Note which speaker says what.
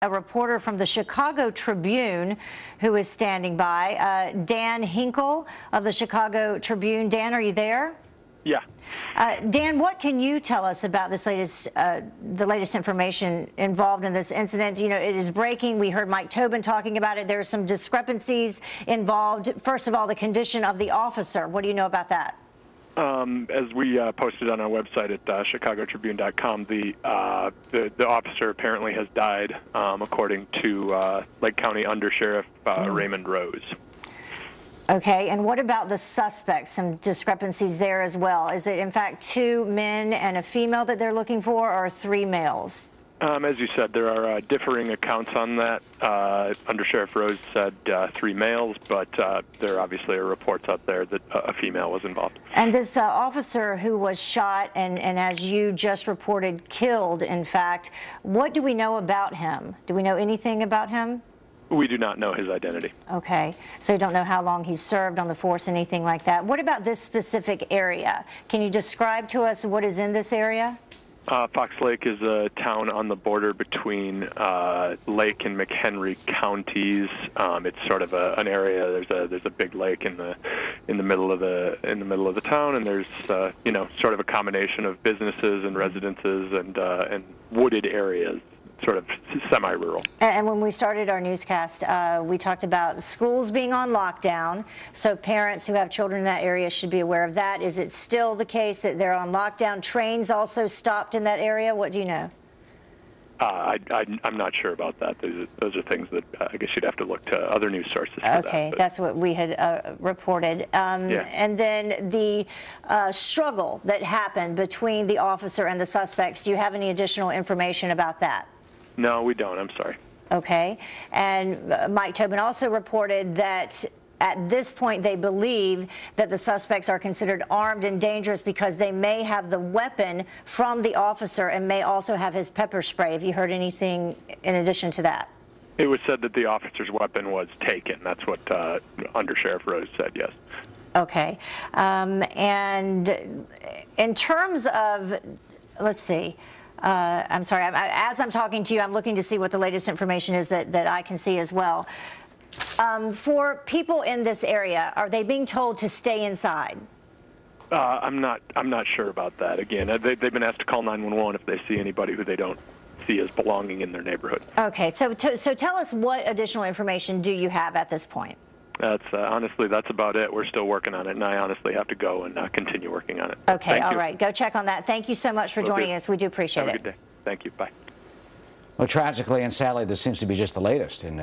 Speaker 1: A reporter from the Chicago Tribune who is standing by, Dan Hinkle of the Chicago Tribune. Dan, are you there?
Speaker 2: Yeah.
Speaker 1: Dan, what can you tell us about this the latest information involved in this incident? You know, it is breaking. We heard Mike Tobin talking about it. There are some discrepancies involved. First of all, the condition of the officer. What do you know about that?
Speaker 2: As we posted on our website at chicagotribune.com, the officer apparently has died, according to Lake County Undersheriff Raymond Rose.
Speaker 1: Okay, and what about the suspects? Some discrepancies there as well. Is it, in fact, 2 men and a female that they're looking for, or 3 males?
Speaker 2: As you said, there are differing accounts on that. Undersheriff Rose said 3 males, but there obviously are reports out there that a female was involved.
Speaker 1: And this officer who was shot and as you just reported, killed, in fact, what do we know about him? Do we know anything about him?
Speaker 2: We do not know his identity.
Speaker 1: Okay, so you don't know how long he's served on the force, anything like that. What about this specific area? Can you describe to us what is in this area?
Speaker 2: Fox Lake is a town on the border between Lake and McHenry counties. It's sort of an area. There's a big lake in the middle of the town, and there's you know, sort of a combination of businesses and residences and wooded areas. Sort of semi-rural.
Speaker 1: And when we started our newscast, we talked about schools being on lockdown, so parents who have children in that area should be aware of that. Is it still the case that they're on lockdown? Trains also stopped in that area? What do you know?
Speaker 2: I'm not sure about that. Those are things that I guess you'd have to look to other news sources for
Speaker 1: okay, that's what we had reported.
Speaker 2: Yeah.
Speaker 1: And then the struggle that happened between the officer and the suspects, do you have any additional information about that?
Speaker 2: No, we don't. I'm sorry.
Speaker 1: Okay. And Mike Tobin also reported that at this point they believe that the suspects are considered armed and dangerous because they may have the weapon from the officer and may also have his pepper spray. Have you heard anything in addition to that?
Speaker 2: It was said that the officer's weapon was taken. That's what Undersheriff Rose said, yes.
Speaker 1: Okay. And in terms of, let's see, I'm sorry, as I'm talking to you, I'm looking to see what the latest information is that I can see as well. For people in this area, are they being told to stay inside?
Speaker 2: I'm not sure about that. Again, they've been asked to call 911 if they see anybody who they don't see as belonging in their neighborhood.
Speaker 1: Okay, so tell us, what additional information do you have at this point?
Speaker 2: That's honestly, that's about it. We're still working on it, and I honestly have to go and continue working on it.
Speaker 1: Okay, all right. Go check on that. Thank you so much for joining us. We do appreciate it.
Speaker 2: Have a good day. Thank you. Bye.
Speaker 3: Well, tragically and sadly, this seems to be just the latest in